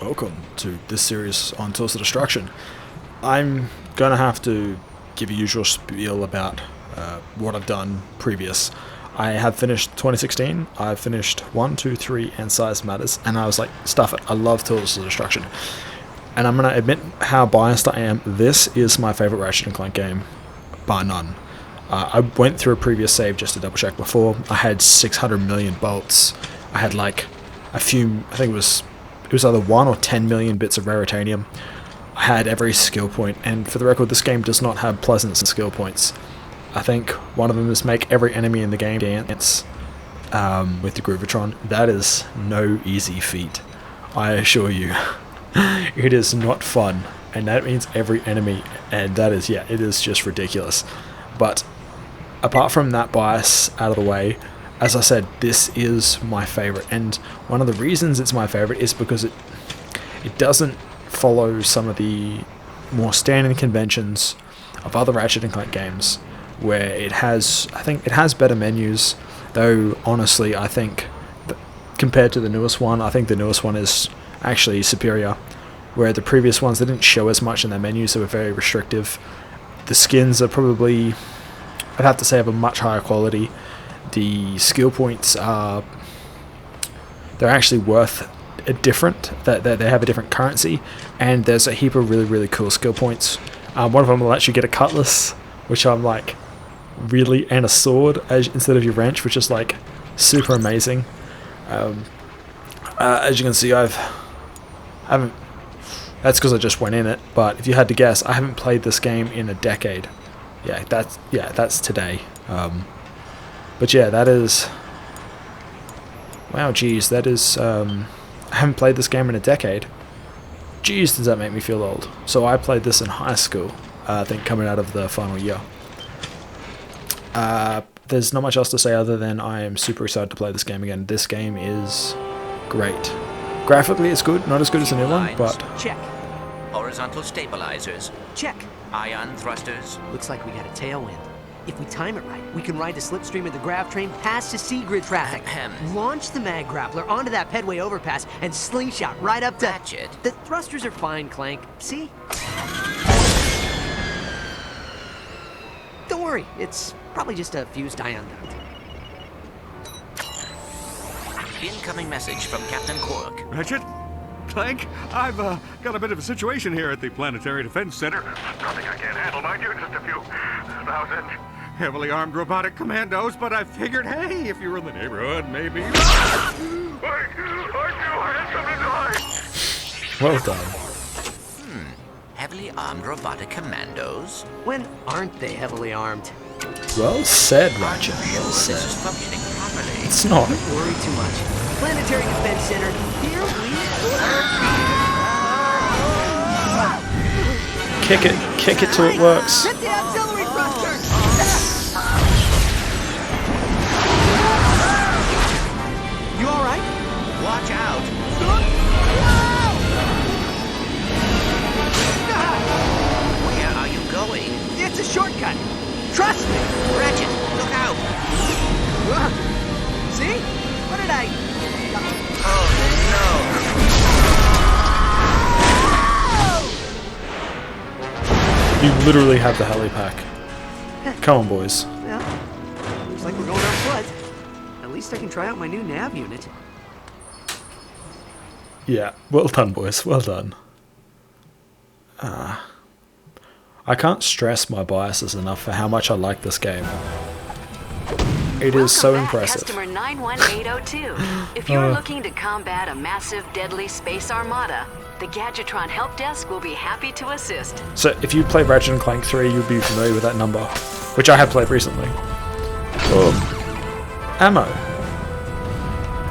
welcome to this series on Tools of Destruction. I'm gonna have to give a usual spiel about what I've done previous. I have finished 2016, I've finished 1, 2, 3, and Size Matters, and I was like, stuff it, I love Tools of Destruction. And I'm gonna admit how biased I am. This is my favourite Ratchet and Clank game, bar none. I went through a previous save just to double check before. I had 600 million bolts. I had like a few, I think it was either 1 or 10 million bits of raritanium. I had every skill point, and for the record, this game does not have pleasant skill points. I think one of them is make every enemy in the game dance with the Groovatron. That is no easy feat, I assure you. It is not fun, and that means every enemy, and that is, yeah, it is just ridiculous. But apart from that bias out of the way, as I said, this is my favorite, and one of the reasons it's my favorite is because it doesn't follow some of the more standard conventions of other Ratchet and Clank games, where it has, I think it has better menus, though honestly I think compared to the newest one, I think the newest one is actually superior, where the previous ones, they didn't show as much in their menus, they were very restrictive. The skins are probably, I'd have to say, of a much higher quality. The skill points are, they're actually worth a different, that they have a different currency, and there's a heap of really, really cool skill points. One of them will let you get a cutlass, which I'm like, really, and a sword instead of your wrench, which is like super amazing. As you can see, I haven't, that's because I just went in it, but if you had to guess, I haven't played this game in a decade. Yeah, that's today. But yeah, that is, wow, geez, that is, I haven't played this game in a decade. Geez, does that make me feel old. So I played this in high school, I think coming out of the final year. There's not much else to say other than I am super excited to play this game again. This game is great. Graphically it's good, not as good as the new one, but... Check. Horizontal stabilizers. Check. Ion thrusters. Looks like we got a tailwind. If we time it right, we can ride the slipstream of the grav train past the sea-grid traffic. Launch the mag grappler onto that pedway overpass and slingshot right up to... Ratchet. The thrusters are fine, Clank. See? Don't worry, it's probably just a fused ion duct. Incoming message from Captain Quark. Ratchet? Clank? I've got a bit of a situation here at the Planetary Defense Center. Nothing I can't handle, mind you, just a few thousand heavily armed robotic commandos, but I figured, hey, if you were in the neighborhood, maybe... Wait, I had something to hide! Well done. Heavily armed robotic commandos? When aren't they heavily armed? Well said, Ratchet, well said. This is functioning properly. It's not. Don't worry too much. Planetary Defense Center, here we go. Kick it till it works. Hit the auxiliary thruster! You alright? Watch out! Where are you going? It's a shortcut. Trust me. Ratchet, look out. See? What did I... Oh, You literally have the heli-pack. Come on, boys. well, looks like we're going on foot. At least I can try out my new nav unit. Yeah, well done, boys, well done. I can't stress my biases enough for how much I like this game. It is so impressive. Customer 91802. If you're looking to combat a massive, deadly space armada, the Gadgetron Help Desk will be happy to assist. So if you play Ratchet and Clank 3, you'll be familiar with that number, which I have played recently. Ammo.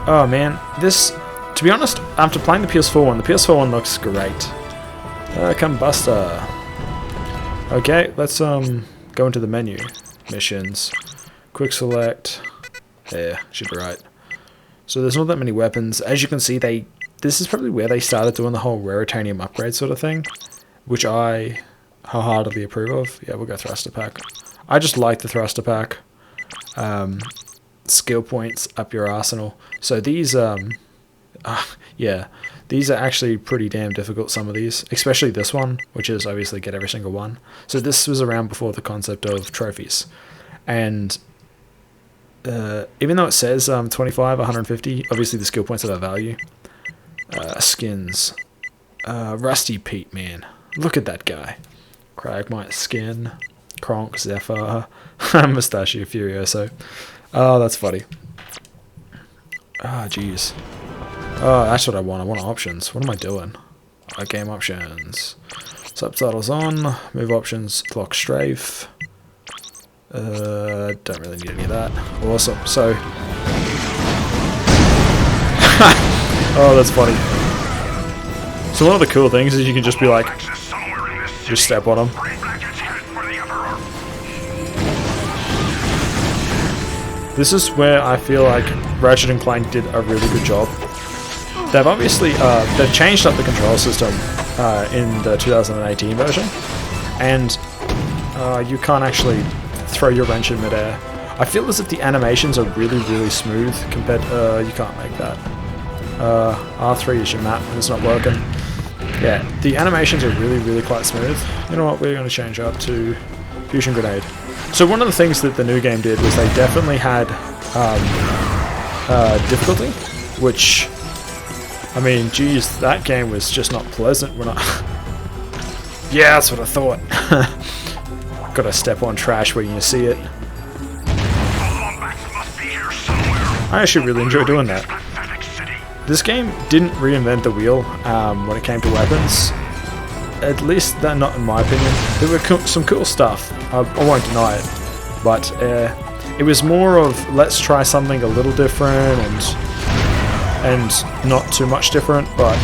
Oh man, this, to be honest, after playing the PS4 one, the PS4 one looks great. Combuster. Okay, let's go into the menu. Missions. Quick select. Yeah, should be right. So there's not that many weapons. As you can see, this is probably where they started doing the whole raritanium upgrade sort of thing, which I wholeheartedly approve of. Yeah, we'll go thruster pack. I just like the thruster pack. Skill points up your arsenal. So these Yeah, these are actually pretty damn difficult, some of these, especially this one, which is obviously get every single one. So this was around before the concept of trophies, and even though it says 25, 150, obviously the skill points have a value. Skins. Rusty Pete, man. Look at that guy. Cragmite Skin. Kronk, Zephyr. Mustachio Furioso. Oh, that's funny. Ah, jeez. Oh, that's what I want. I want options. What am I doing? Game options. Subtitles on. Move options. Clock strafe. Don't really need any of that. Awesome. So... oh, that's funny. So one of the cool things is you can just be like... just step on them. This is where I feel like Ratchet and Clank did a really good job. They've obviously they've changed up the control system in the 2018 version, and you can't actually throw your wrench in midair. I feel as if the animations are really, really smooth compared. You can't make that. R3 is your map, and it's not working. Yeah, the animations are really, really quite smooth. You know what? We're going to change up to Fusion Grenade. So one of the things that the new game did was they definitely had difficulty, which, I mean, geez, that game was just not pleasant when I... yeah, that's what I thought. Gotta step on trash when you see it. I actually really enjoy doing that. This game didn't reinvent the wheel when it came to weapons. At least, not in my opinion. There were some cool stuff, I won't deny it, but it was more of let's try something a little different and not too much different, but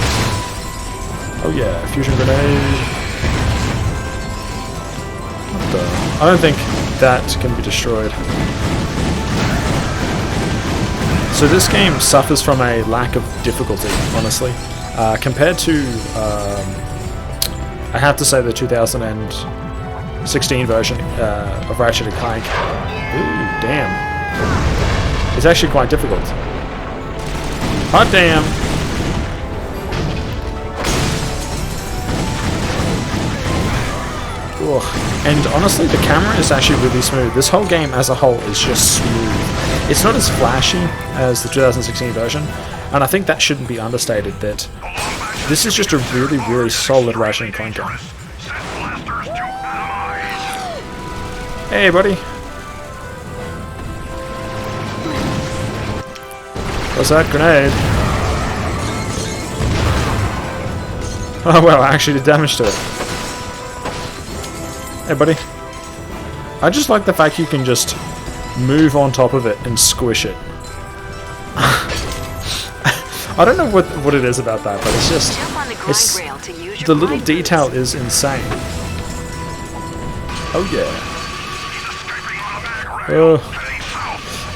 oh yeah, fusion grenade. What the? I don't think that can be destroyed. So this game suffers from a lack of difficulty, honestly, compared to I have to say the 2016 version of Ratchet and Clank. Ooh, damn. It's actually quite difficult. Hot damn! Ugh. And honestly, the camera is actually really smooth. This whole game as a whole is just smooth. It's not as flashy as the 2016 version, and I think that shouldn't be understated, that this is just a really, really solid Ratchet and Clank game. Hey, buddy. What's that grenade? Oh, well, I actually did damage to it. Hey, buddy. I just like the fact you can just move on top of it and squish it. I don't know what it is about that, but it's just... the little detail is insane. Oh, yeah.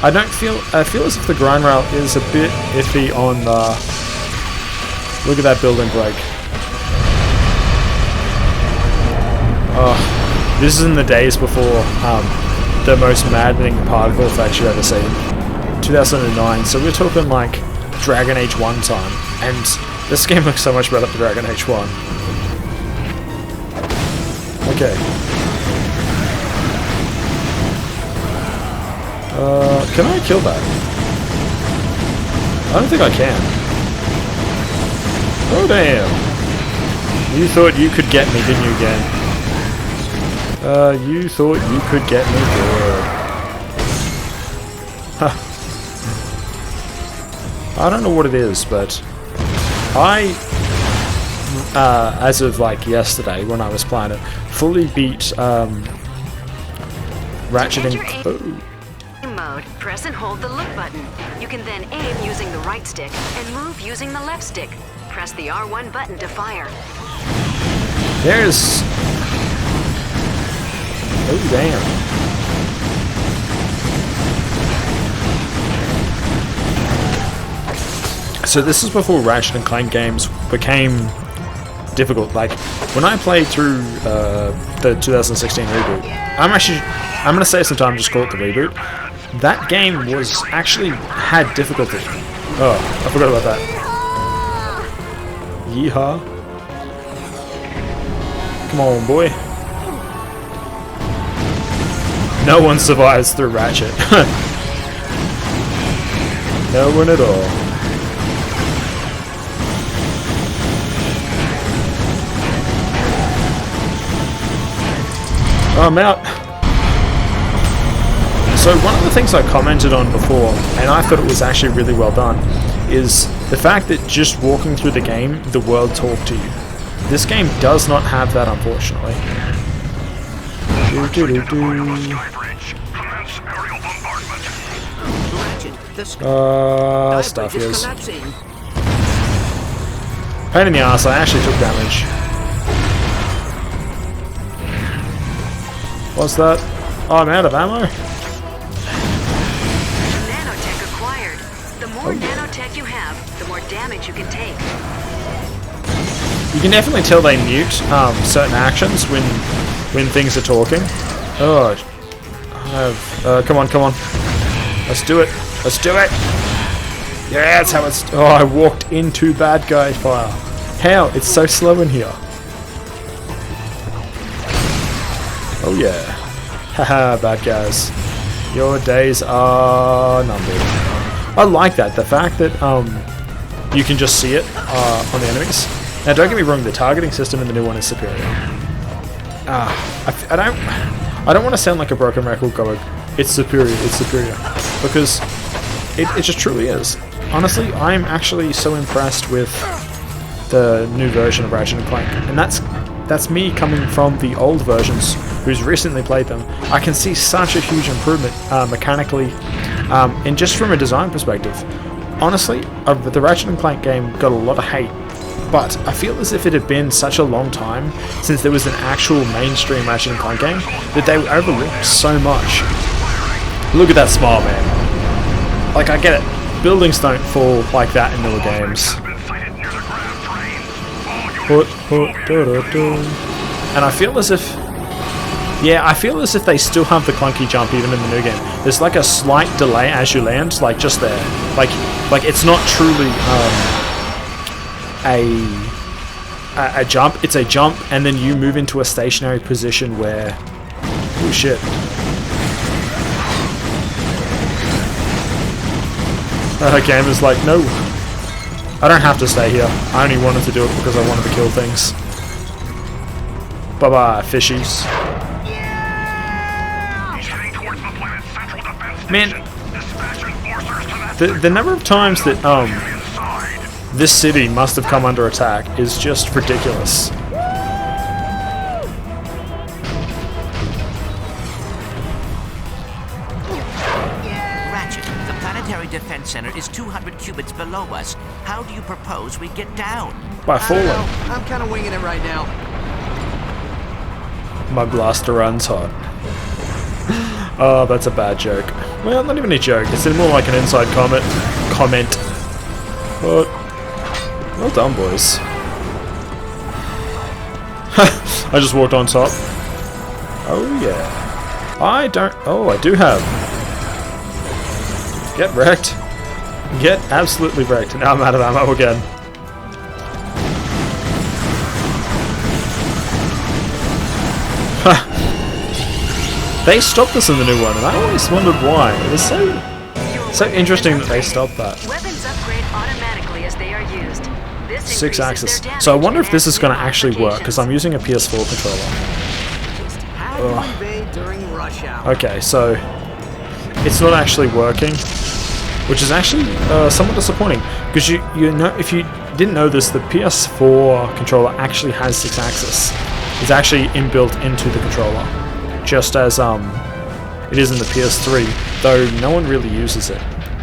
I feel as if the grind rail is a bit iffy on the... look at that building break. This is in the days before the most maddening particle effects you've ever seen. 2009, so we're talking like Dragon Age 1 time, and this game looks so much better than Dragon Age 1. Okay. Can I kill that? I don't think I can. Oh damn! You thought you could get me, didn't you, again? You thought you could get me good. Huh. I don't know what it is, but I, as of like yesterday when I was playing it, fully beat Ratchet and... mode, press and hold the look button. You can then aim using the right stick and move using the left stick. Press the R1 button to fire. There's... oh damn. So this is before Ratchet and Clank games became difficult. Like, when I played through the 2016 reboot, I'm going to save some time, just call it the reboot. That game was actually had difficulty. Oh, I forgot about that. Yeehaw. Come on, boy. No one survives through Ratchet. No one at all. Oh, I'm out. So one of the things I commented on before, and I thought it was actually really well done, is the fact that just walking through the game, the world talked to you. This game does not have that, unfortunately. Stuff is. Pain in the ass, I actually took damage. What's that? Oh, I'm out of ammo? Nanotech acquired. The more nanotech you have, the more damage you can take. You can definitely tell they mute certain actions when things are talking. Oh, come on. Let's do it. Yeah, that's how it's... Oh, I walked into bad guy fire. How? It's so slow in here. Oh yeah. Haha, bad guys. Your days are numbered. I like that. The fact that you can just see it on the enemies. Now, don't get me wrong, the targeting system in the new one is superior. I don't want to sound like a broken record going, it's superior, because it just truly is. Honestly, I'm actually so impressed with the new version of Ratchet and Clank, and that's me coming from the old versions, who's recently played them. I can see such a huge improvement mechanically, and just from a design perspective. Honestly, the Ratchet and Clank game got a lot of hate, but I feel as if it had been such a long time since there was an actual mainstream Ratchet and Clank game that they were overlooked so much. Look at that smile, man. Like, I get it. Buildings don't fall like that in newer games. And I feel as if... Yeah, I feel as if they still have the clunky jump even in the new game. There's like a slight delay as you land, like just there. Like it's not truly a jump. It's a jump, and then you move into a stationary position where... Oh shit. The game is like, no. I don't have to stay here. I only wanted to do it because I wanted to kill things. Bye-bye, fishies. Man, the number of times that this city must have come under attack is just ridiculous. Ratchet, the Planetary Defense Center is 200 cubits below us. How do you propose we get down? By falling. I'm kind of winging it right now. My blaster runs hot. Oh, that's a bad joke. Well, not even a joke. It's more like an inside comment. But well done, boys. I just walked on top. Oh yeah. I do have. Get wrecked. Get absolutely wrecked. Now I'm out of ammo again. They stopped this in the new one, and I always wondered why. It was so interesting that they stopped that. Weapons upgrade automatically as they are used. This 6-axis. So I wonder if this is going to actually work, because I'm using a PS4 controller. Okay, so it's not actually working, which is actually somewhat disappointing, because you know, if you didn't know this, the PS4 controller actually has 6-axis. It's actually inbuilt into the controller, just as it is in the PS3, though no one really uses it.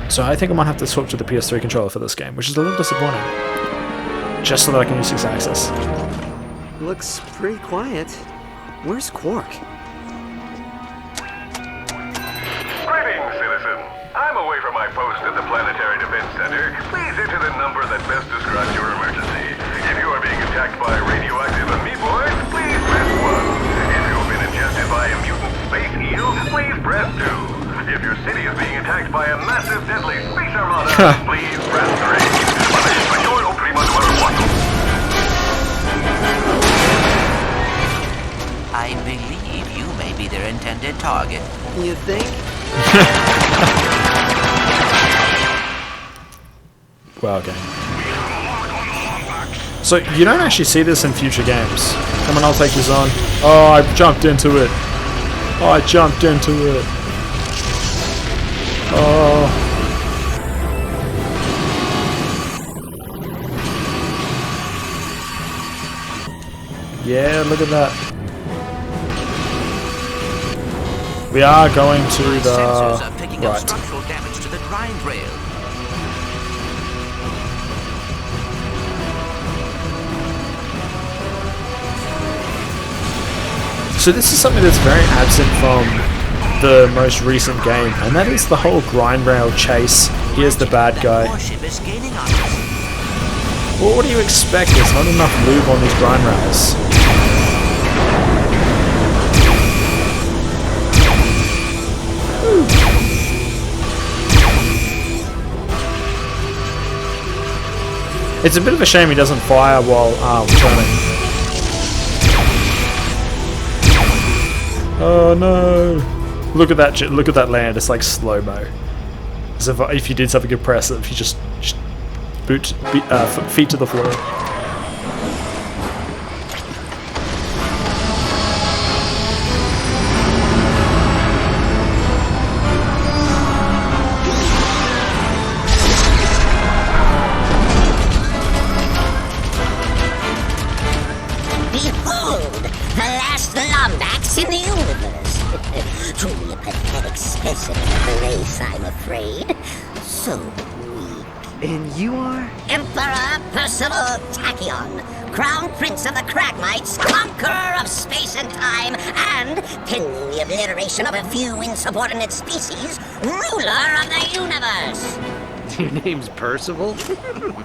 So I think I might have to swap to the PS3 controller for this game, which is a little disappointing. Just so that I can use 6-axis. Looks pretty quiet. Where's Quark? Greetings, citizen. I'm away from my post at the Planetary Defense Center. Please enter the number that best describes your emergency. If you are being attacked by radioactive amoeboids, please press 1. If you have been ingested by a mutant space eel, please press 2. If your city is being attacked by a massive deadly space armada, please press 3. intended target. You think? Well, game. So you don't actually see this in future games. Come on, I'll take this on. Oh, I jumped into it. Oh, I jumped into it. Oh. Yeah, look at that. We are going to the Sensors are picking up right. structural damage to the grind rail. So this is something that's very absent from the most recent game, and that is the whole grind rail chase. Here's the bad guy. Warship is gaining on us. Well, what do you expect? There's not enough lube on these grind rails. It's a bit of a shame he doesn't fire while turning. Oh no! Look at that! Look at that land. It's like slow mo. As if you did something impressive, you just feet to the floor. Behold, the last Lombax in the universe. Truly a pathetic specimen of the race, I'm afraid. So weak. And you are? Emperor Percival Tachyon, Crown Prince of the Cragmites, conqueror of space and time, and, pending the obliteration of a few insubordinate species, ruler of the universe. Your name's Percival?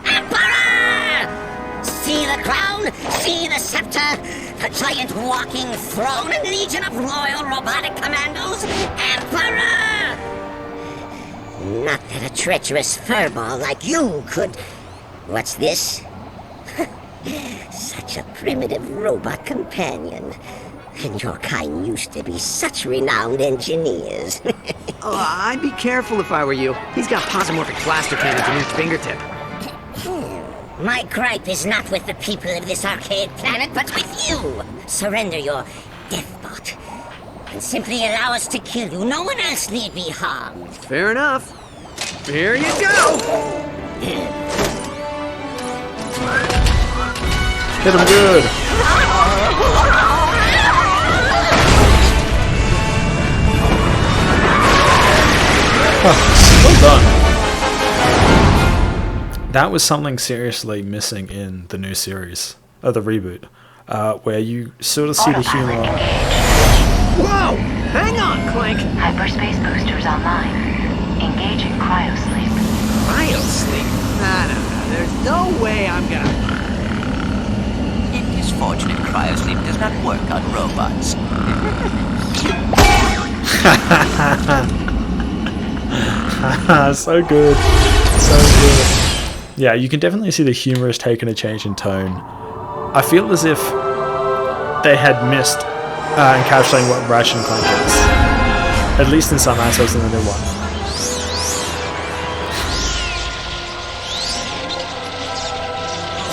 Emperor! See the crown, see the scepter, the giant walking throne and legion of loyal robotic commandos. Emperor! Not that a treacherous furball like you could... What's this? Such a primitive robot companion. And your kind used to be such renowned engineers. Oh, I'd be careful if I were you. He's got posomorphic blaster cannons in each fingertip. My gripe is not with the people of this arcade planet, but with you. Surrender your deathbot and simply allow us to kill you. No one else need be harmed. Fair enough. Here you go! Hit him good. Well done. That was something seriously missing in the new series, or the reboot, where you sort of see the humor. Whoa! Hang on, Clank! Hyperspace boosters online. Engaging cryosleep. Cryosleep? Nah. There's no way I'm gonna... It is fortunate cryosleep does not work on robots. So good. So good. Yeah, you can definitely see the humor has taken a change in tone. I feel as if they had missed encapsulating what Ratchet and Clank is. At least in some aspects in the new one.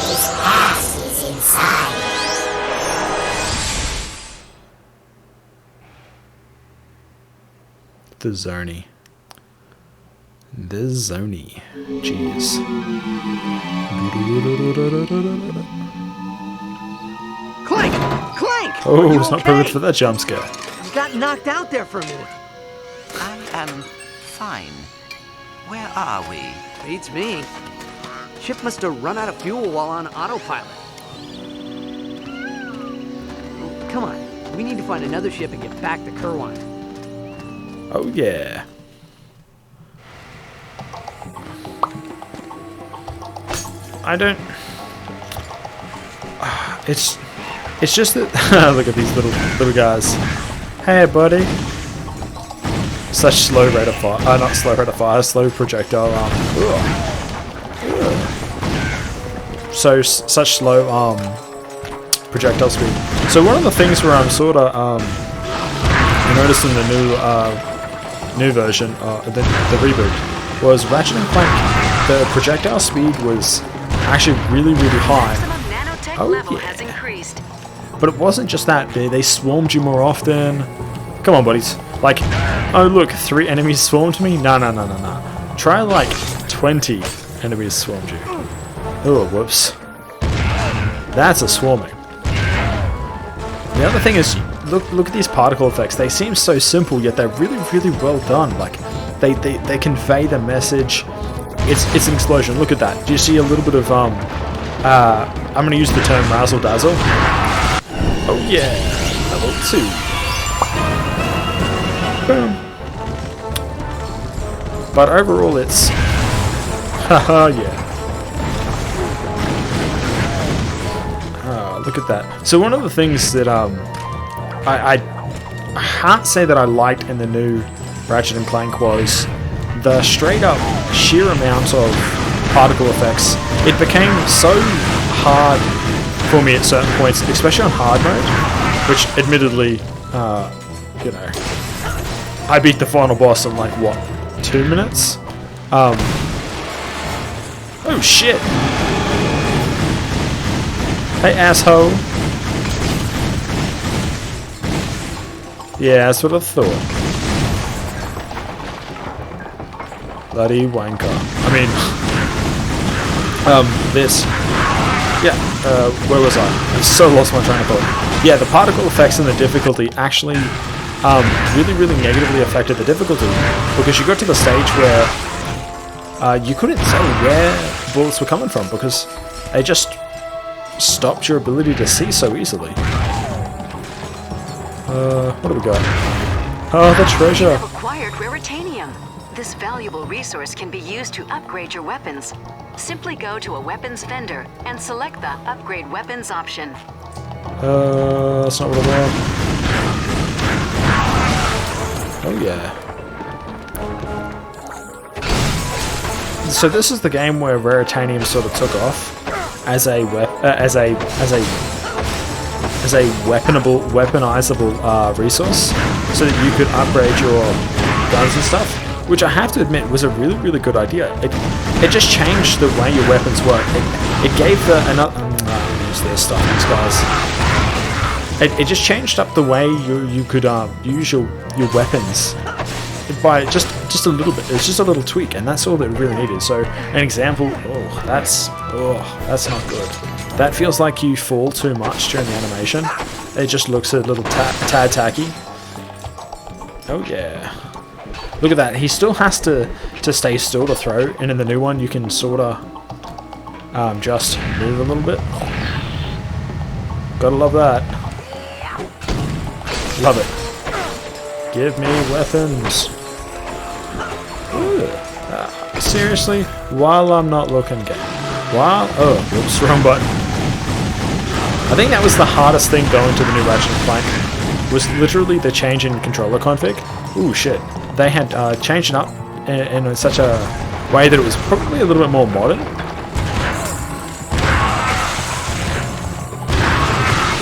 His ass is inside. The Zony. The Zony. Jeez. Clank! Clank! Oh, you it's not okay? privileged for that jump scare. You got knocked out there for a minute. I am fine. Where are we? Beats me. Ship must have run out of fuel while on autopilot. Come on. We need to find another ship and get back to Kerwine. Oh yeah. I don't... It's just that... Look at these little guys. Hey buddy. Such slow rate of fire. Not slow rate of fire, slow projectile such slow projectile speed. So one of the things where I'm sort of noticed in the new version, the reboot, was Ratchet and Clank. The projectile speed was actually really, really high. Oh yeah. But it wasn't just that. They swarmed you more often. Come on, buddies. Like, oh look, 3 enemies swarmed me. No. Try like 20 enemies swarmed you. Oh, whoops. That's a swarming. The other thing is, look at these particle effects. They seem so simple, yet they're really, really well done. Like, they convey the message. It's an explosion. Look at that. Do you see a little bit of I'm gonna use the term razzle dazzle. Oh yeah, level 2. Boom. But overall, it's haha yeah. Look at that. So one of the things that I can't say that I liked in the new Ratchet and Clank was the straight up sheer amount of particle effects. It became so hard for me at certain points, especially on hard mode, which admittedly, you know, I beat the final boss in like what, 2 minutes? Oh shit! Hey, asshole. Yeah, that's what I thought. Bloody wanker. I mean, this. Yeah, where was I? I so lost my train of thought. Yeah, the particle effects and the difficulty actually really, really negatively affected the difficulty, because you got to the stage where you couldn't tell where bullets were coming from, because they just stopped your ability to see so easily. What do we got? Oh, the treasure! You have acquired raritanium. This valuable resource can be used to upgrade your weapons. Simply go to a weapons vendor and select the Upgrade Weapons option. That's not what I want. Oh yeah. So this is the game where raritanium sort of took off as a weaponizable resource, so that you could upgrade your guns and stuff, which I have to admit was a really, really good idea. It just changed the way your weapons work. It gave use their stuff, these guys. It just changed up the way you could use your weapons by just a little bit. It's just a little tweak, and that's all that it really needed. So an example, that's not good. That feels like you fall too much during the animation. It just looks a little tad tacky. Oh yeah. Look at that. He still has to stay still to throw, and in the new one you can sort of just move a little bit. Gotta love that. Love it. Give me weapons. Seriously? While I'm not looking game. Oh, whoops, wrong button. I think that was the hardest thing going to the new Ratchet & Clank, was literally the change in controller config. Ooh, shit. They had changed it up in such a way that it was probably a little bit more modern.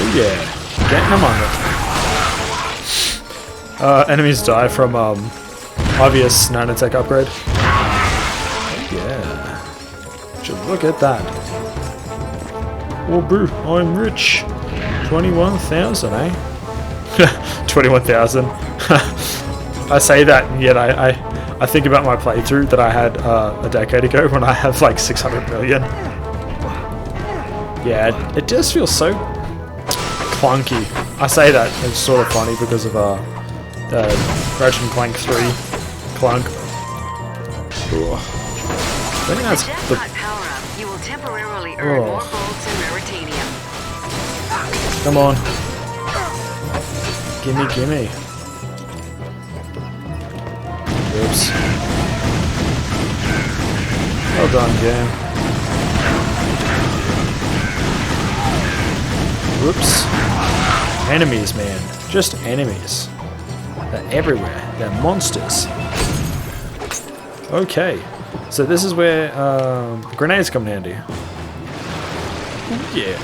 Ooh, yeah. Getting them on it. Enemies die from obvious nanotech upgrade. Yeah. Look at that. Oh, boo, I'm rich. 21,000, eh? 21,000. I say that, and yet I think about my playthrough that I had a decade ago when I have like 600 million. Yeah, it does feel so clunky. I say that, it's sort of funny because of Ratchet & Clank 3 Clank. Ooh. I think that's the power-up, you will temporarily earn more bolts and raritanium. Come on. Gimme. Oops. Well done, game. Whoops. Enemies, man. Just enemies. They're everywhere. They're monsters. Okay. So this is where grenades come in handy. Yeah.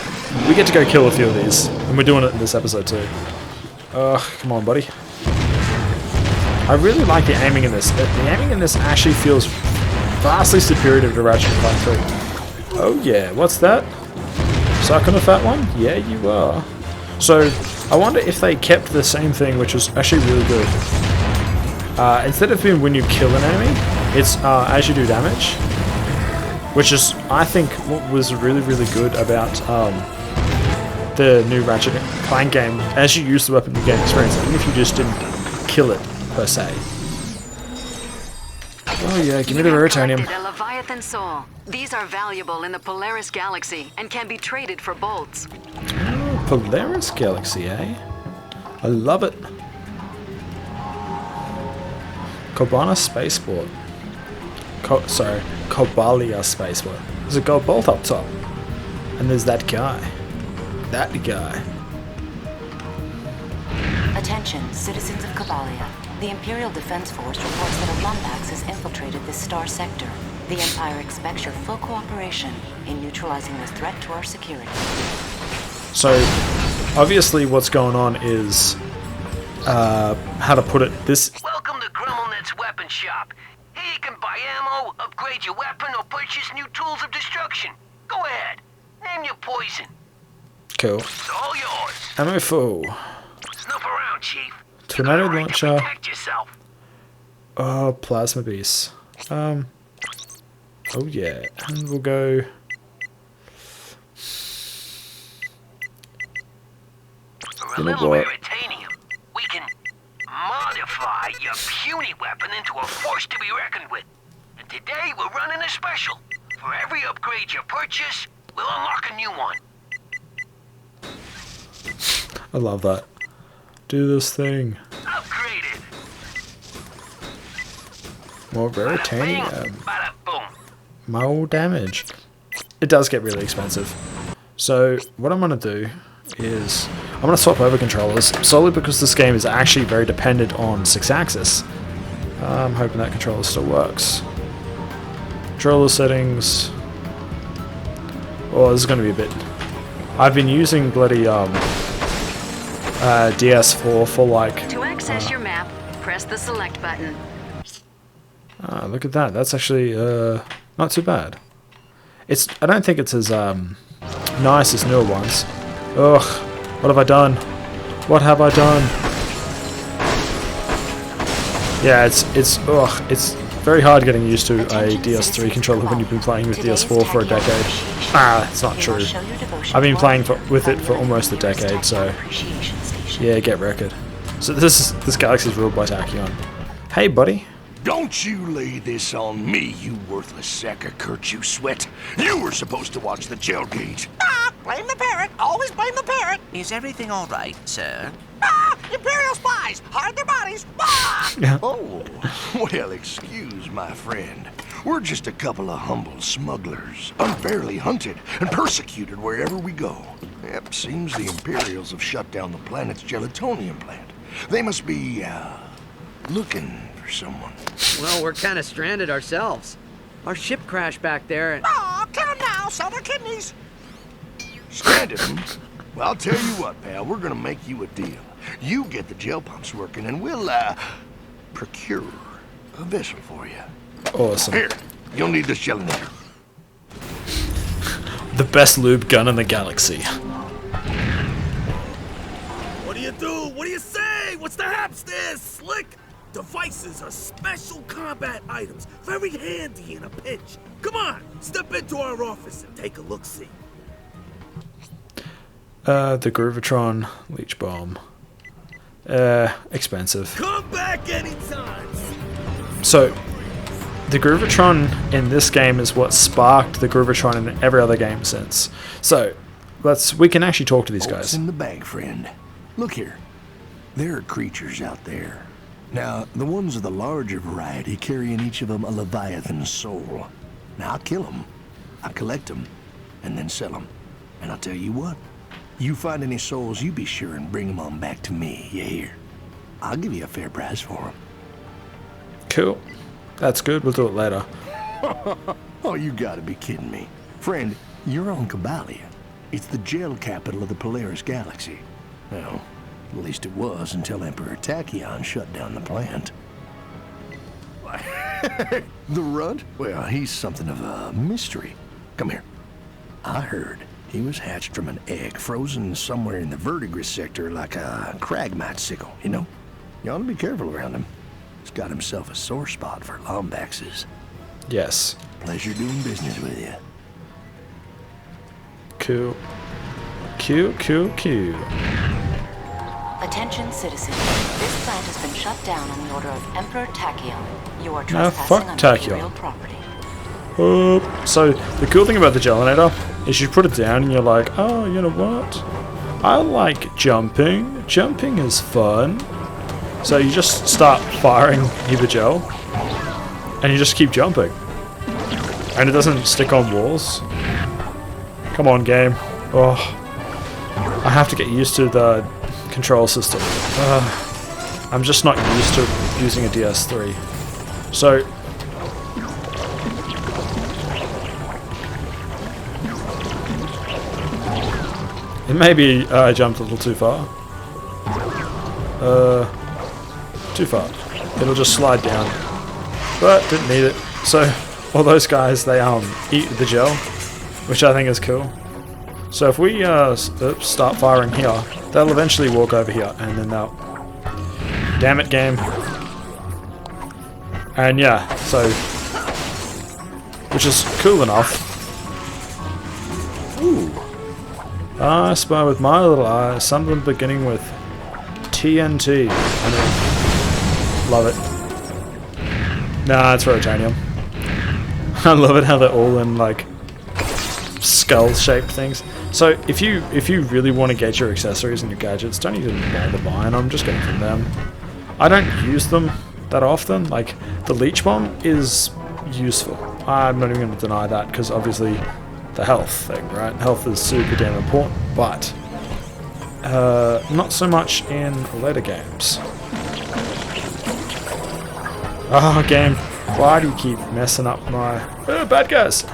We get to go kill a few of these. And we're doing it in this episode too. Come on, buddy. I really like the aiming in this. The aiming in this actually feels vastly superior to Ratchet and Clank 3. Oh yeah, what's that? Sucking a fat one? Yeah, you are. So, I wonder if they kept the same thing, which was actually really good. Instead of being when you kill an enemy, it's as you do damage. Which is, I think, what was really, really good about the new Ratchet and Clank game. As you use the weapon, you gain experience, even if you just didn't kill it, per se. Oh yeah, give me the Raritanium. A Leviathan soul. These are valuable in the Polaris Galaxy and can be traded for bolts. Oh, Polaris Galaxy, eh? I love it. Kobana Spaceport. Kobalia Spaceport. There's a gold bolt up top. And there's that guy. That guy. Attention, citizens of Kobalia. The Imperial Defense Force reports that a Lumbax has infiltrated this star sector. The Empire expects your full cooperation in neutralizing this threat to our security. So, obviously what's going on is, how to put it, this... Welcome to Grummelnet's weapon shop. Here you can buy ammo, upgrade your weapon, or purchase new tools of destruction. Go ahead. Name your poison. Cool. It's all yours. Ammo full. Snuff around, Chief. Tornado Right to launcher. protect yourself. Oh, plasma beast. Oh yeah, and we'll go... For a You know little what? Raritanium, we can modify your puny weapon into a force to be reckoned with. And today we're running a special. For every upgrade you purchase, we'll unlock a new one. I love that. Do this thing. Upgraded. More Bada bing, Raritanium. bada boom. More damage. It does get really expensive. So what I'm going to do is I'm going to swap over controllers solely because this game is actually very dependent on 6-axis. I'm hoping that controller still works. Controller settings. Oh, this is going to be a bit... I've been using bloody DS4 for like... To access your map, press the select button. Look at that. That's actually not too bad. I don't think it's as nice as newer ones. Ugh, what have I done? What have I done? Yeah, it's very hard getting used to a DS3 controller when you've been playing with DS4 for a decade. It's not true. I've been playing with it for almost a decade, so yeah, get wrecked. So this Galaxy's ruled by Tachyon. Hey, buddy. Don't you lay this on me, you worthless sack of Kurt, you sweat. You were supposed to watch the jail gate. Blame the parrot. Always blame the parrot. Is everything all right, sir? Imperial spies. Hide their bodies. Oh, well, excuse my friend. We're just a couple of humble smugglers, unfairly hunted and persecuted wherever we go. Yep, seems the Imperials have shut down the planet's gelatonium plant. They must be, looking for someone. Well, we're kind of stranded ourselves. Our ship crashed back there and... Kill them now. Sell their kidneys. Stranded them? Well, I'll tell you what, pal. We're gonna make you a deal. You get the gel pumps working and we'll, procure a vessel for you. Awesome. Here, you'll need this gelinator. The best lube gun in the galaxy. What do you do? What do you say? What's the haps there, Slick? Devices are special combat items, very handy in a pinch. Come on, step into our office and take a look-see. The Groovatron leech bomb. Expensive. Come back anytime. So, the Groovatron in this game is what sparked the Groovatron in every other game since. So, we can actually talk to these What's guys. in the bag, friend? Look here. There are creatures out there. Now, the ones of the larger variety carry in each of them a Leviathan soul. Now, I'll kill them, I'll collect them, and then sell them. And I'll tell you what, you find any souls, you be sure and bring them on back to me, you hear? I'll give you a fair price for them. Cool. That's good. We'll do it later. Oh, you gotta be kidding me. Friend, you're on Kobalia. It's the gel capital of the Polaris Galaxy. Well, at least it was until Emperor Tachyon shut down the plant. The runt? Well, he's something of a mystery. Come here. I heard he was hatched from an egg frozen somewhere in the verdigris sector like a cragmite sickle, you know? You ought to be careful around him. He's got himself a sore spot for lombaxes. Yes. Pleasure doing business with you. Cool. Cool. Attention citizens. This plant has been shut down on the order of Emperor Tachyon. You are Now, trespassing fuck on Tachyon. Imperial property. So, the cool thing about the gelinator is you put it down and you're like, oh, you know what? I like jumping. Jumping is fun. So you just start firing the gel, and you just keep jumping. And it doesn't stick on walls. Come on, game. Oh, I have to get used to the control system. I'm just not used to using a DS3. So, it maybe I jumped a little too far. Too far. It'll just slide down. But didn't need it. So all those guys, they eat the gel, which I think is cool. So if we start firing here, they'll eventually walk over here, and then they'll... Damn it, game. And yeah, so... Which is cool enough. Ooh. I spy with my little eye something beginning with TNT. I mean, love it. Nah, it's Rotanium. I love it how they're all in like skull-shaped things. So if you really want to get your accessories and your gadgets, don't even bother buying them. Just get them from them. I don't use them that often. Like the leech bomb is useful. I'm not even going to deny that because obviously the health thing, right? Health is super damn important, but not so much in later games. Oh, game, why do you keep messing up my bad guys?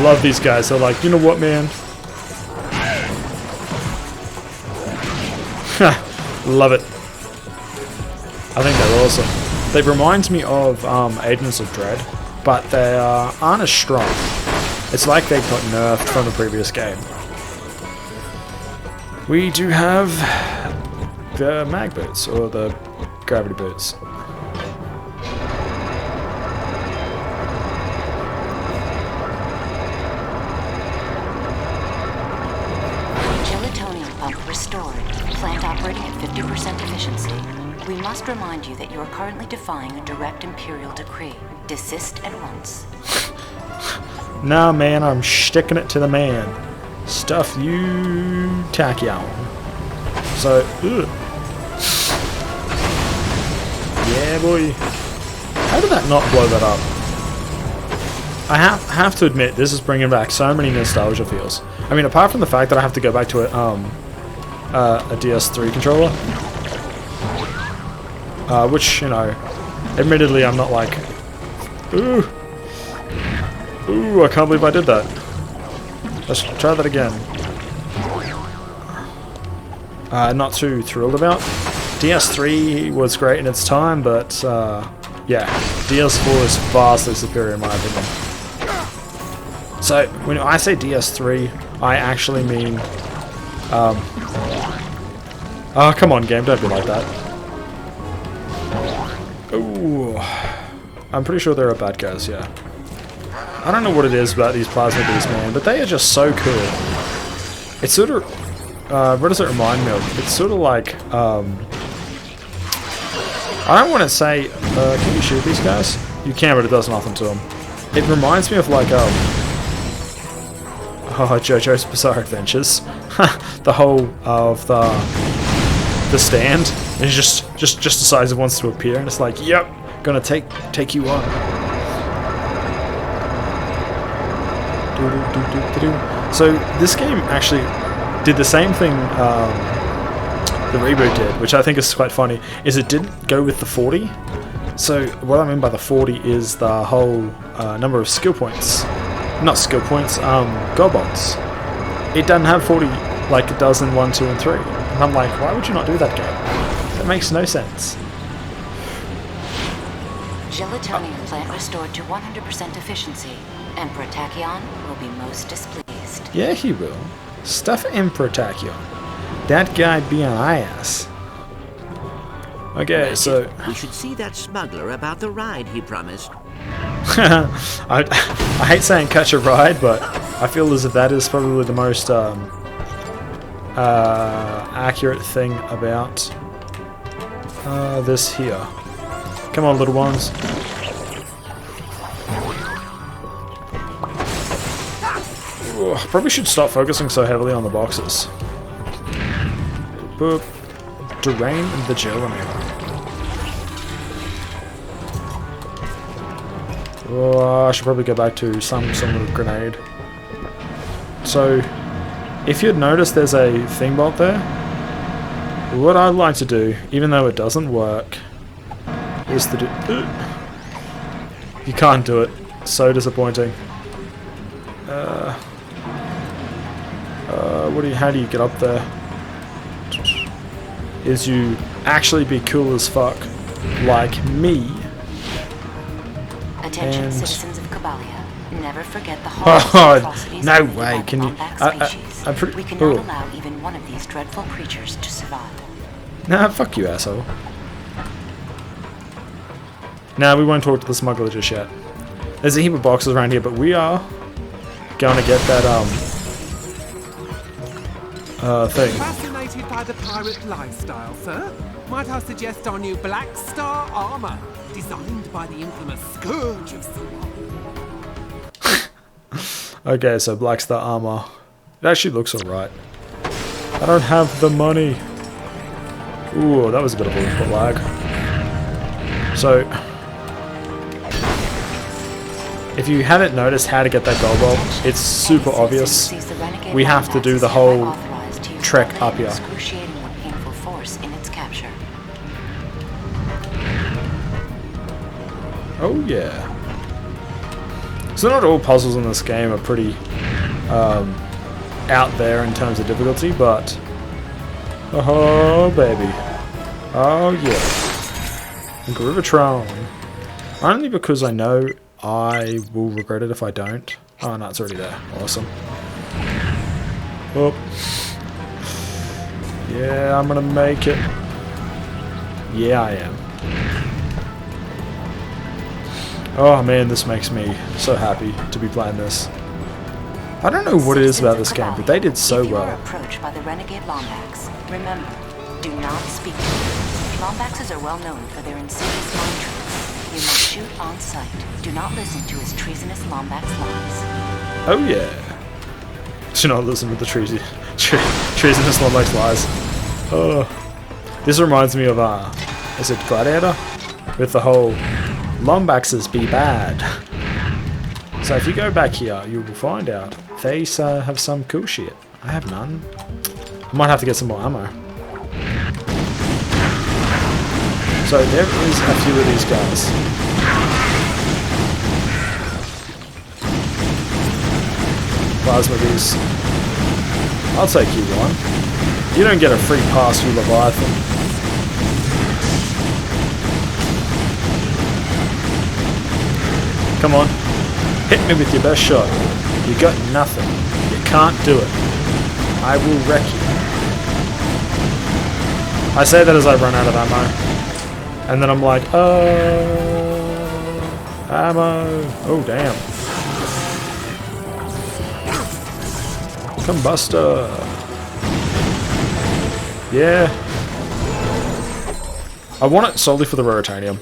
Love these guys. They're like, you know what, man? Love it. I think they're awesome. They remind me of Agents of Dread, but they aren't as strong. It's like they got nerfed from the previous game. We do have the mag boots, or the gravity boots. Gelatonium pump restored. Plant operating at 50% efficiency. We must remind you that you are currently defying a direct Imperial decree. Desist at once. Nah, man, I'm sticking it to the man. Stuff you, Tachyon. So, yeah, boy. How did that not blow that up? I have to admit, this is bringing back so many nostalgia feels. I mean, apart from the fact that I have to go back to a DS3 controller, which, you know, admittedly I'm not like, ooh, I can't believe I did that. Let's try that again. Not too thrilled about. DS3 was great in its time, but yeah, DS4 is vastly superior in my opinion. So when I say DS3, I actually mean, oh, come on, game, don't be like that. Ooh, I'm pretty sure there are bad guys, yeah. I don't know what it is about these plasma beasts, man, but they are just so cool. It's sort of, what does it remind me of? It's sort of like, I don't want to say, can you shoot these guys? You can, but it does nothing to them. It reminds me of like, JoJo's Bizarre Adventures. The whole of the stand is just decides it wants to appear, and it's like, yep, gonna take you on. So this game actually did the same thing the reboot did, which I think is quite funny, is it didn't go with the 40. So what I mean by the 40 is the whole number of skill points. Not skill points, gold bonds. It doesn't have 40 like it does in 1, 2, and 3. And I'm like, why would you not do that, game? That makes no sense. Gelatonium plant restored to 100% efficiency. Emperor Tachyon will be most displeased. Yeah, he will. Stuff Emperor Tachyon. That guy be an ass. Okay, so we should see that smuggler about the ride he promised. I hate saying catch a ride, but I feel as if that is probably the most accurate thing about this here. Come on, little ones. Ooh, I probably should stop focusing so heavily on the boxes. Boop. Drain the Gelanator. Oh, I should probably go back to some sort of grenade. So, if you'd noticed there's a thingbot there, what I'd like to do, even though it doesn't work, is to do... You can't do it. So disappointing. How do you get up there? Is you actually be cool as fuck, like me. Attention, And citizens of Kabalia. Never forget the horrible atrocities no committed way! by the Can you? Lombax species. I'm pretty. We cannot allow even one of these dreadful creatures to survive. Nah, fuck you, asshole. Nah, we won't talk to the smuggler just yet. There's a heap of boxes around here, but we are going to get that thing. Fascinated by the pirate lifestyle, sir? Might I suggest our new Black Star armor, designed by the infamous Scourge of Salah. Okay, so Black Star armor. It actually looks alright. I don't have the money. Ooh, that was a bit of a input lag. So, if you haven't noticed how to get that gold ball, it's super obvious. We have to do the whole trek up here. Excruciating and painful force in its capture. Oh yeah. So not all puzzles in this game are pretty out there in terms of difficulty, but oh baby, oh yeah, Grivatron. Only because I know I will regret it if I don't. Oh no, it's already there. Awesome. Oh. Yeah, I'm gonna make it. Yeah, I am. Oh man, this makes me so happy to be playing this. I don't know what it is about this game, but they did so well. If you are approached by the renegade Lombax, remember, do not speak to them. Lombaxes are well known for their insidious mind tricks. You must shoot on sight. Do not listen to his treasonous Lombax lies. Oh yeah. Do not listen to the treasonous Lombax lies. Oh. This reminds me of, is it Gladiator? With the whole Lombaxes be bad. So if you go back here, you will find out they have some cool shit. I have none. I might have to get some more ammo. So there is a few of these guys. Plasma beast. I'll take you one. You don't get a free pass through Leviathan. Come on. Hit me with your best shot. You got nothing. You can't do it. I will wreck you. I say that as I run out of ammo. And then I'm like, ammo. Oh, damn. Combuster. Yeah. I want it solely for the Raritanium.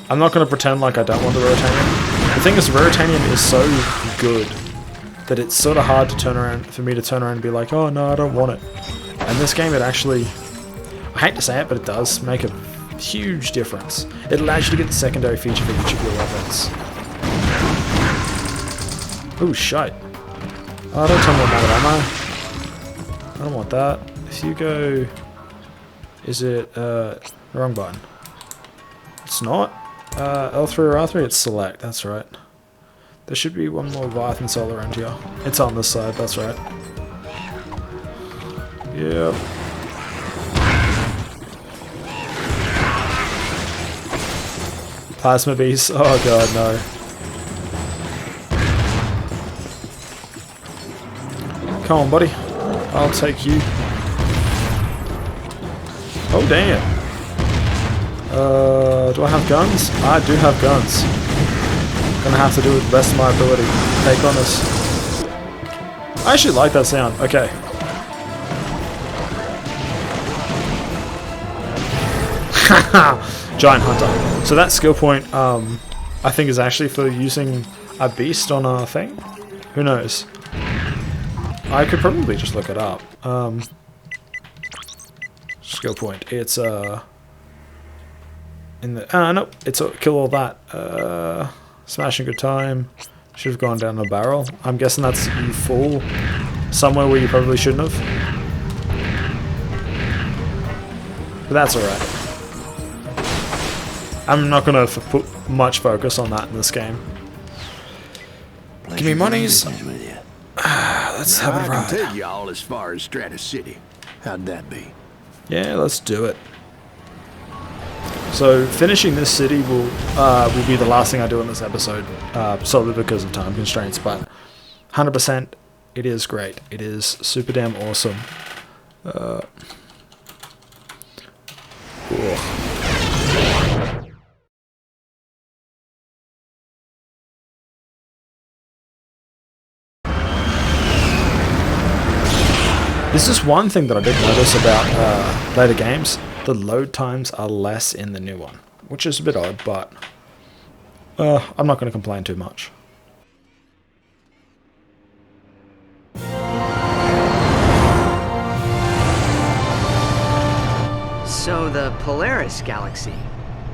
I'm not going to pretend like I don't want the Raritanium. The thing is, Raritanium is so good that it's sort of hard to turn around, for me to turn around and be like, oh no, I don't want it. And this game, it actually, I hate to say it, but it does make a huge difference. It allows you to get the secondary feature for each of your weapons. Oh, shite. Oh, don't tell me I'm out of ammo. I don't want that. If you go... Is it... wrong button. It's not. L3 or R3? It's select, that's right. There should be one more Leviathan soul around here. It's on this side, that's right. Yep. Plasma beast. Oh god, no. Come on, buddy. I'll take you. Oh, damn. Do I have guns? I do have guns. Gonna have to do it the best of my ability. Take on this. I actually like that sound. Okay. Giant Hunter. So that skill point, I think is actually for using a beast on a thing? Who knows? I could probably just look it up. Skill point. It's in the no, it's kill all that. Smashing good time. Should have gone down a barrel. I'm guessing that's you fall somewhere where you probably shouldn't have. But that's alright. I'm not gonna put much focus on that in this game. Give me monies. Let's have a ride. I can take y'all as far as Stratus City. How'd that be? Yeah, let's do it. So finishing this city will be the last thing I do in this episode, solely because of time constraints. But 100%, it is great. It is super damn awesome. This is one thing that I did notice about later games. The load times are less in the new one, which is a bit odd, but I'm not going to complain too much. So the Polaris galaxy,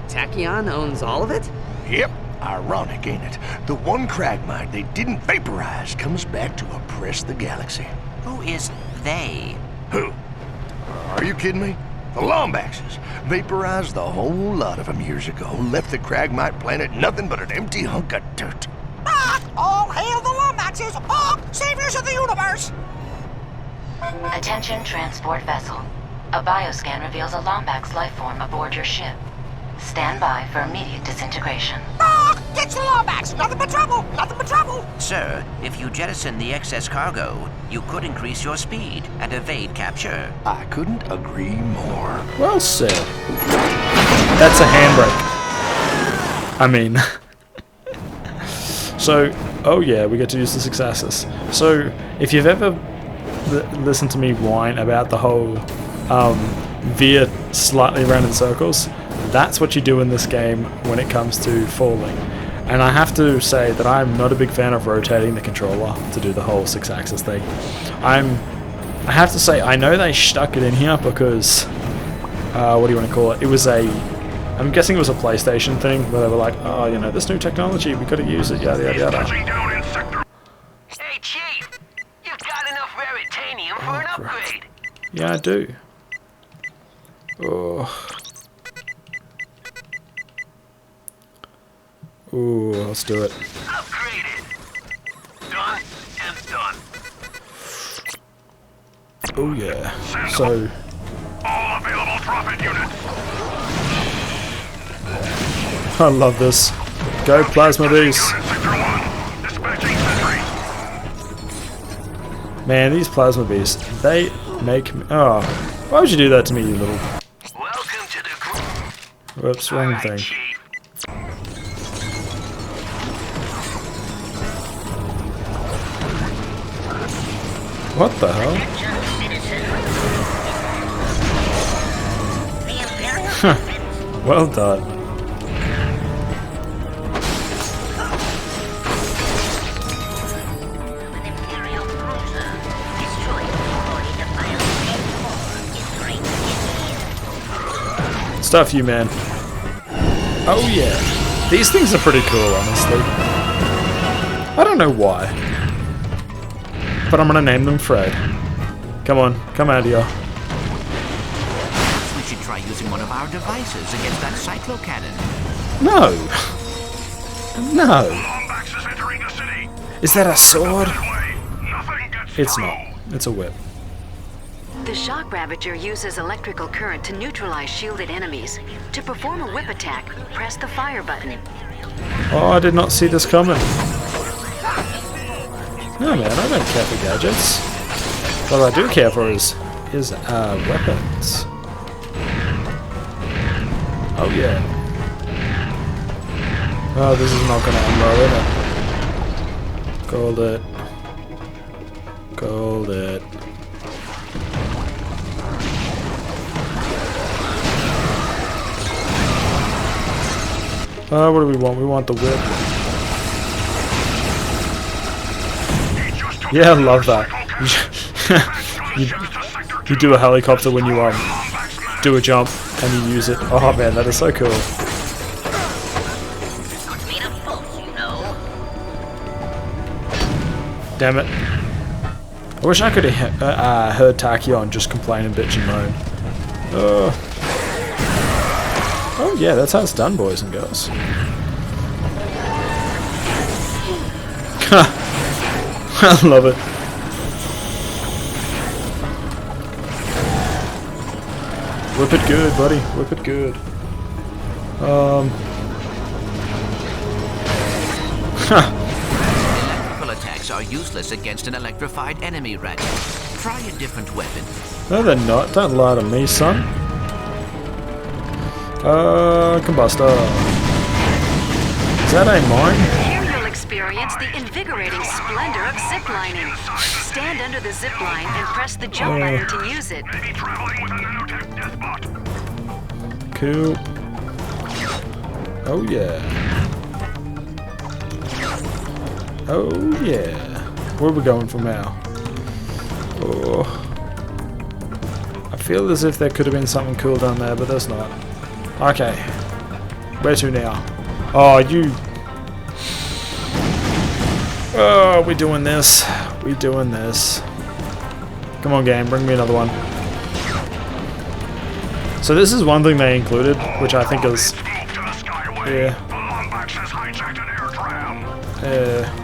Tachyon owns all of it? Yep. Ironic, ain't it? The one Cragmite they didn't vaporize comes back to oppress the galaxy. Who is they? Who? Are you kidding me? The Lombaxes vaporized the whole lot of them years ago, left the Cragmite planet nothing but an empty hunk of dirt. All hail the Lombaxes! Saviors of the universe! Attention transport vessel. A bioscan reveals a Lombax life form aboard your ship. Stand by for immediate disintegration. Get the Lombax! Nothing but trouble! Nothing but trouble! Sir, if you jettison the excess cargo, you could increase your speed and evade capture. I couldn't agree more. Well said. That's a handbrake. I mean... So, oh yeah, we get to use the 6-axis. So, if you've ever listened to me whine about the whole veer slightly around in circles, that's what you do in this game when it comes to falling. And I have to say that I'm not a big fan of rotating the controller to do the whole 6-axis thing. I have to say, I know they stuck it in here because, what do you want to call it? It was I'm guessing it was a PlayStation thing where they were like, oh, you know, this new technology, we gotta use it, yada yada yada. Hey, Chief! You've got enough Veritanium for an upgrade! Yeah, I do. Oh. Ooh, let's do it. Upgraded. Done and done. Oh yeah. So. All available profit units. I love this. Go plasma beasts. Man, these plasma beasts, they make me. Oh, why would you do that to me, you little? Welcome to the group. Whoops, wrong thing. What the hell? Well done. Stuff you, man. Oh yeah. These things are pretty cool, honestly. I don't know why. But I'm gonna name them Fred. Come on, come out here. We should try using one of our devices against that cyclo-cannon. No. No. Is that a sword? It's not. It's a whip. The shock ravager uses electrical current to neutralize shielded enemies. To perform a whip attack, press the fire button. Oh, I did not see this coming. No man, I don't care for gadgets. What I do care for is weapons. Oh yeah. Oh, this is not gonna unload it. Gold it. Gold it. What do we want? We want the whip. Yeah, I love that. you do a helicopter when you do a jump and you use it. Oh man, that is so cool. Damn it. I wish I could have heard Tachyon just complain and bitch and moan. Oh yeah, that's how it's done, boys and girls. I love it. Whip it good, buddy. Whip it good. Electrical attacks are useless against an electrified enemy, Ratchet. Try a different weapon. No, they're not. Don't lie to me, son. Combustor. Is that a mine? Here you'll experience the invigorating splendor of ziplining. Stand under the zipline and press the jump button to use it. Cool. Oh yeah. Oh yeah. Where are we going from now? Oh. I feel as if there could have been something cool down there, but there's not. Okay. Where to now? Oh, you... Oh, we doing this. We doing this. Come on, game. Bring me another one. So this is one thing they included, which I think is... Yeah. Yeah.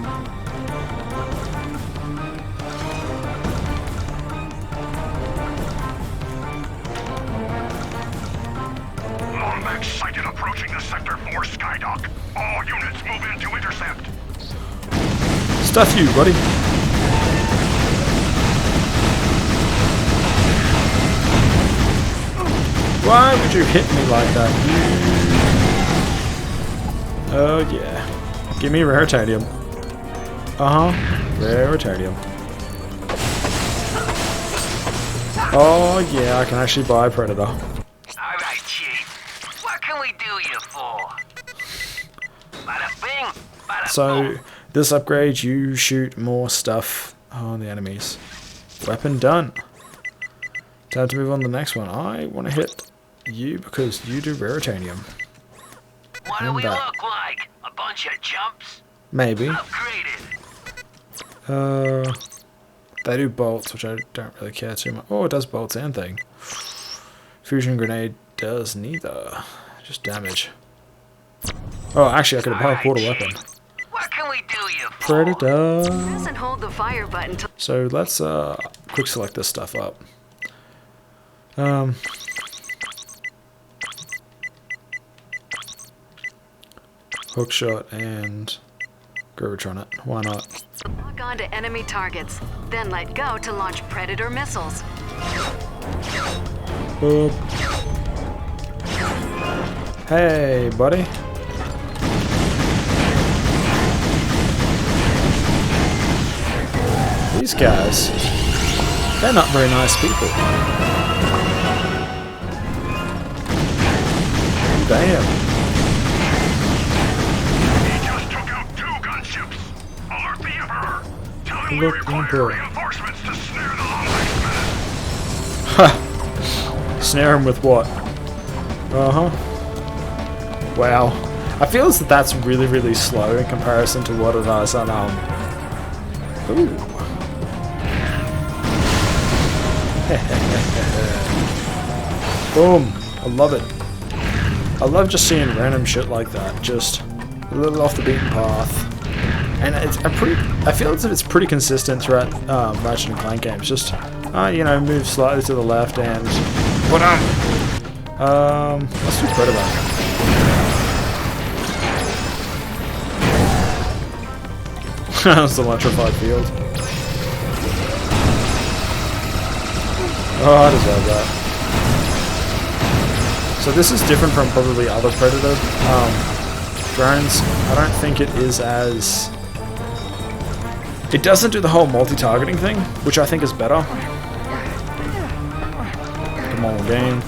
Sighted approaching the Sector 4 skydock. All units move in to intercept. Stuff you, buddy. Why would you hit me like that? Oh yeah. Give me Raritanium. Raritanium. Oh yeah, I can actually buy a Predator. So, this upgrade, you shoot more stuff on the enemies. Weapon done. Time to move on to the next one. I want to hit you because you do Raritanium. What do we look like? A bunch of chumps? Maybe. Upgraded. They do bolts, which I don't really care too much. Oh, it does bolts and thing. Fusion grenade does neither. Just damage. Oh, actually, I could have bought a weapon. What can we do you for? Predator. Press and hold the fire button to... So let's quick select this stuff up. Hookshot and Gravitron it. Why not? Lock onto enemy targets, then let go to launch Predator missiles. Boop. Hey, buddy. These guys, they're not very nice people. Damn. He just took out 2 gunships. Alert the Emperor. Tell him we Look, require Emperor. reinforcements to snare the Lombax men. Ha! Snare him with what? Wow. I feel as that that's really, really slow in comparison to what it is on Ooh. Boom. I love it. I love just seeing random shit like that. Just a little off the beaten path. And I feel as if it's pretty consistent throughout Ratchet and Clank games. Just, you know, move slightly to the left and... What on? Let's do Predator. That's the electrified field. Oh, I deserve that. So this is different from probably other Predator drones. I don't think it is as... It doesn't do the whole multi-targeting thing, which I think is better. Come on, game.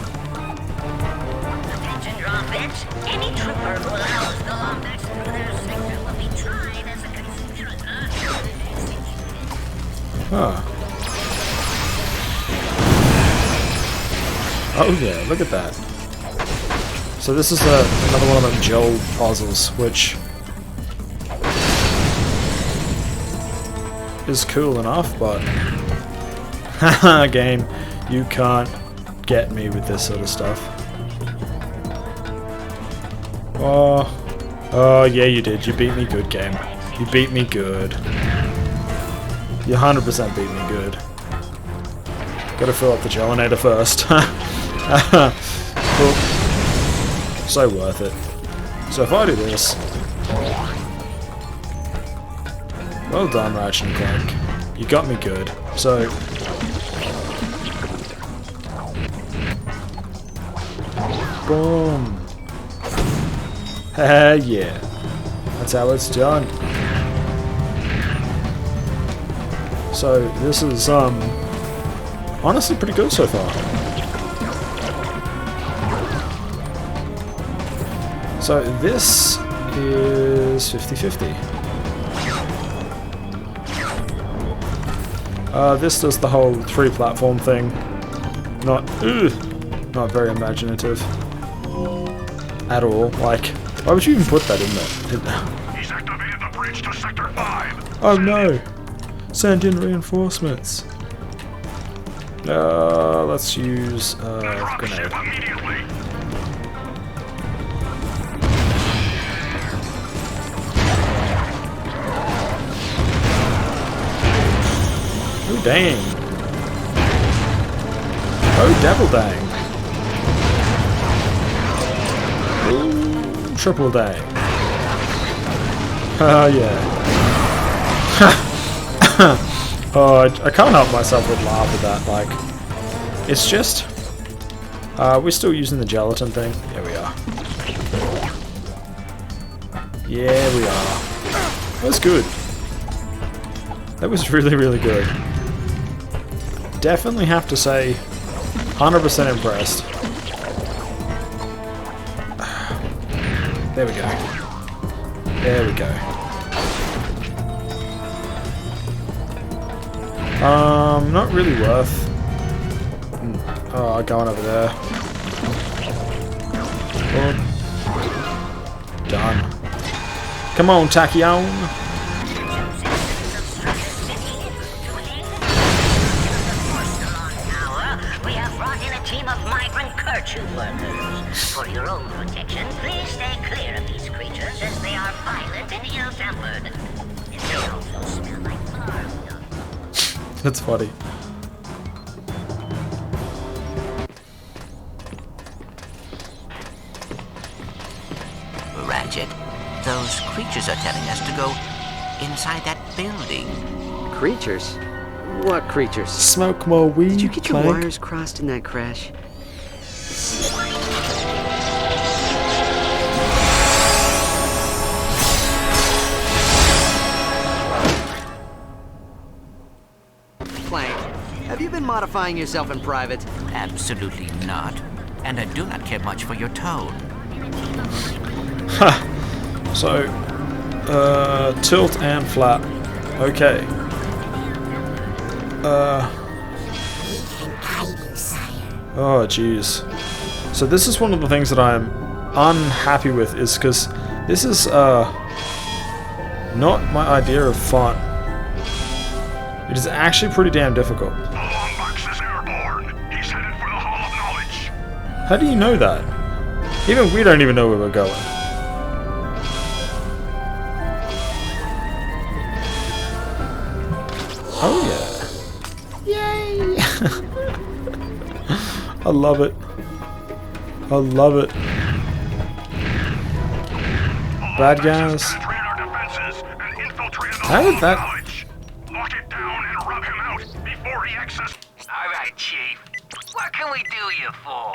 Attention drop bits. Any trooper who allows the Lombax through their sector will be tried as a conspirator. Huh. Oh yeah, look at that. So this is another one of them gel puzzles, which is cool enough, but haha, game, you can't get me with this sort of stuff. Oh yeah, you did. You beat me good, game. You beat me good. You 100% beat me good. Gotta fill up the gelinator first. Cool. So worth it. So if I do this... Well done, Ratchet and Clank. You got me good. So... Boom. Yeah. That's how it's done. So this is honestly pretty good so far. So this is 50-50. This does the whole 3-platform thing. Not very imaginative at all. Like, why would you even put that in there? He's activated the bridge to Sector 5. Oh no! Send in reinforcements. Let's use grenade. Oh dang! Oh devil dang! Ooh, triple dang! Oh yeah! Oh, I can't help myself but laugh at that. Like, it's just we're still using the gelatin thing. There we are. Yeah, we are. That was good. That was really, really good. Definitely have to say, 100% impressed. There we go. There we go. Not really worth. Oh, going over there. Oh. Done. Come on, Tachyon. We have brought in a team of migrant Kerchu workers. For your own protection, please stay clear of these creatures as they are violent and ill-tempered. They also smell like farm. That's funny. Ratchet, those creatures are telling us to go inside that building. Creatures? What creatures? Smoke more weed. Did you get your Clank? wires crossed in that crash? Clank, have you been modifying yourself in private? Absolutely not. And I do not care much for your tone. Ha! So, tilt and flat. Okay. Oh, jeez. So this is one of the things that I'm unhappy with, is because this is, not my idea of fun. It is actually pretty damn difficult. The Lombax is airborne. He's headed for the Hall of Knowledge. How do you know that? Even we don't even know where we're going. I love it. I love it. Bad guys. How did that... Lock it down and rub him out before he accesses. All right, Chief. What can we do you for?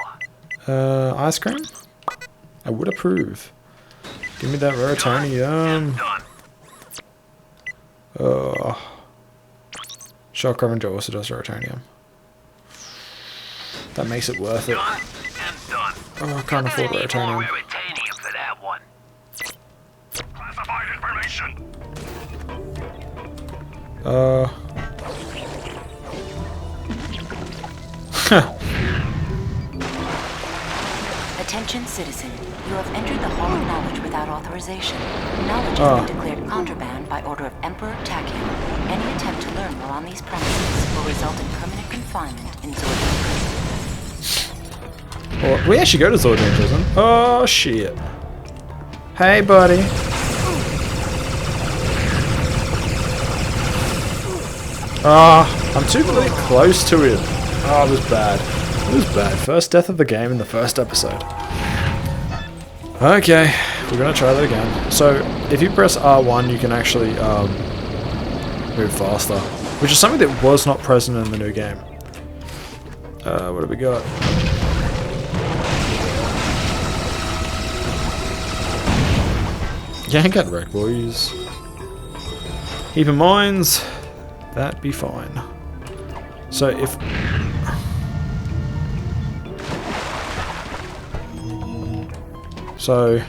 Ice cream? I would approve. Give me that Rotanium. Shock Ravager also does Rotanium. That makes it worth it. Oh, I can't afford Rotanium. For that one. Classified information. Attention, citizen. You have entered the Hall of Knowledge without authorization. Knowledge has been declared contraband by order of Emperor Tachyon. Any attempt to learn while on these premises will result in permanent confinement in Zordon prison. Well, we actually go to Zordon prison. Oh, shit. Hey, buddy. I'm too close to him. Oh, it was bad. It was bad. First death of the game in the first episode. Okay, we're gonna try that again. So, if you press R1, you can actually move faster, which is something that was not present in the new game. What have we got? Yank that wreck, boys. Keep in mind, that'd be fine. So if... So...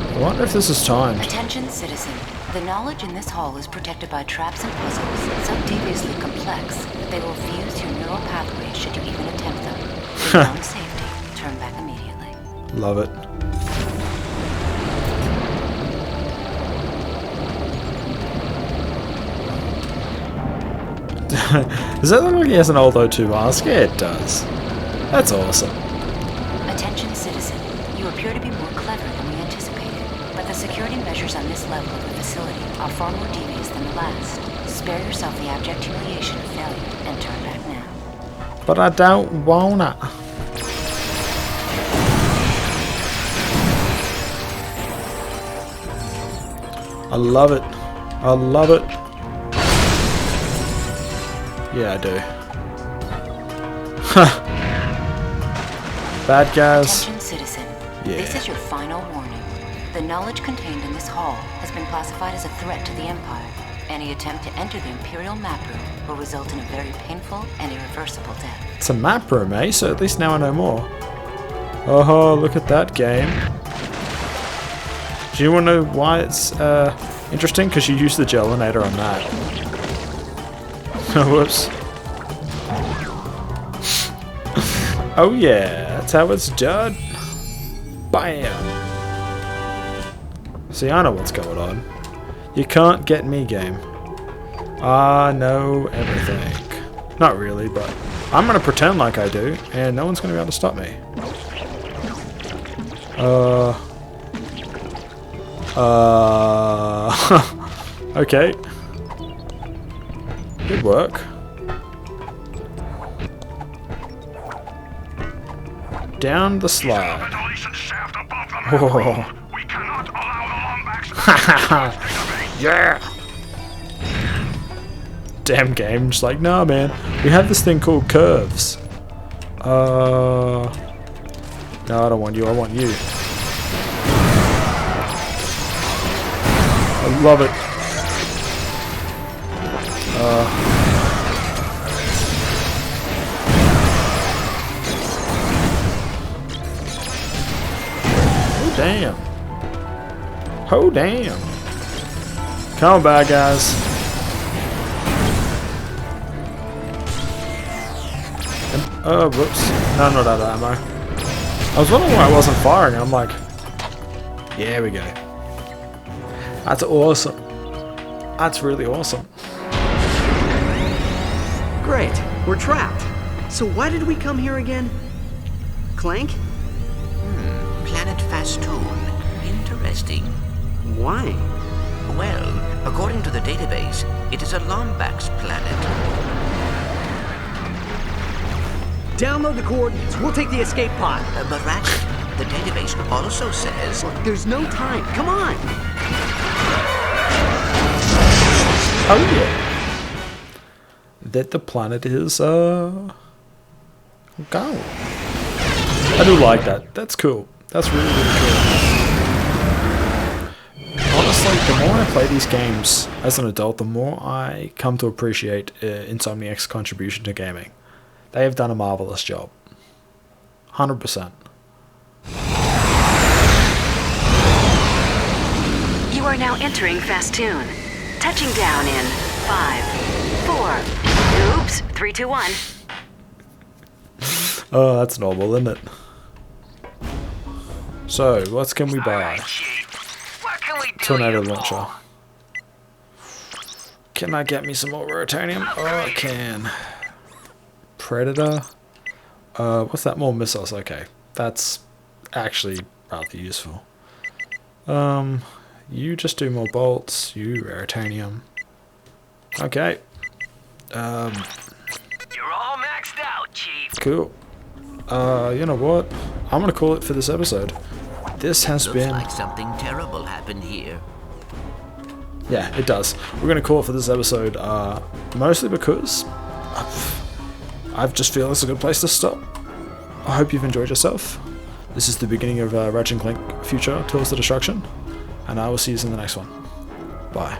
I wonder if this is timed. Attention, citizen. The knowledge in this hall is protected by traps and puzzles, so deviously complex that they will fuse your neural pathways should you even attempt them. For your own safety, turn back immediately. Love it. Does that look like he has an old O2 mask? Yeah, it does. That's awesome. Attention, citizen. You appear to be more clever than we anticipated, but the security measures on this level of the facility are far more devious than the last. Spare yourself the abject humiliation of failure and turn back now. But I don't wanna. I love it. I love it. Yeah, I do. Bad guys. Attention, citizen. Yeah. This is your final warning. The knowledge contained in this hall has been classified as a threat to the Empire. Any attempt to enter the Imperial map room will result in a very painful and irreversible death. It's a map room, eh? So at least now I know more. Oh, look at that game. Do you want to know why it's interesting? Because you use the gelinator on that. Whoops. Oh yeah, that's how it's done. Bam! See, I know what's going on. You can't get me, game. I know everything. Not really, but I'm gonna pretend like I do, and no one's gonna be able to stop me. Okay. Good work. Down the slide. Oh. Yeah. Damn game, just like, nah man, we have this thing called curves. No, I don't want you, I want you. I love it. Oh damn. Oh damn. Come on, bad guys. Oh, whoops. No, not out of ammo. I was wondering why I wasn't firing, and I'm like, yeah, we go. That's awesome. That's really awesome. Great, we're trapped. So why did we come here again? Clank? Planet Fastoon. Interesting. Why? Well, according to the database, it is a Lombax planet. Download the coordinates. We'll take the escape pod. But Ratchet, the database also says... Look, there's no time. Come on. Oh yeah. That the planet is gone. I do like that. That's cool. That's really, really cool. Honestly, the more I play these games as an adult, the more I come to appreciate Insomniac's contribution to gaming. They have done a marvelous job. 100%. You are now entering Fastoon. Touching down in 5, 4. Oops, 3, 2, 1. Oh, that's normal, isn't it? So, what can we buy? Tornado launcher. Can I get me some more Rotanium? Oh, I can. Predator. What's that? More missiles. Okay, that's actually rather useful. You just do more bolts. You Rotanium. Okay. You're all maxed out, Chief. Cool. You know what? I'm gonna call it for this episode. This has been... Looks like something terrible happened here. Yeah, it does. We're gonna call it for this episode, mostly because I just feel it's a good place to stop. I hope you've enjoyed yourself. This is the beginning of Ratchet & Clank Future Tools to Destruction, and I will see you in the next one. Bye.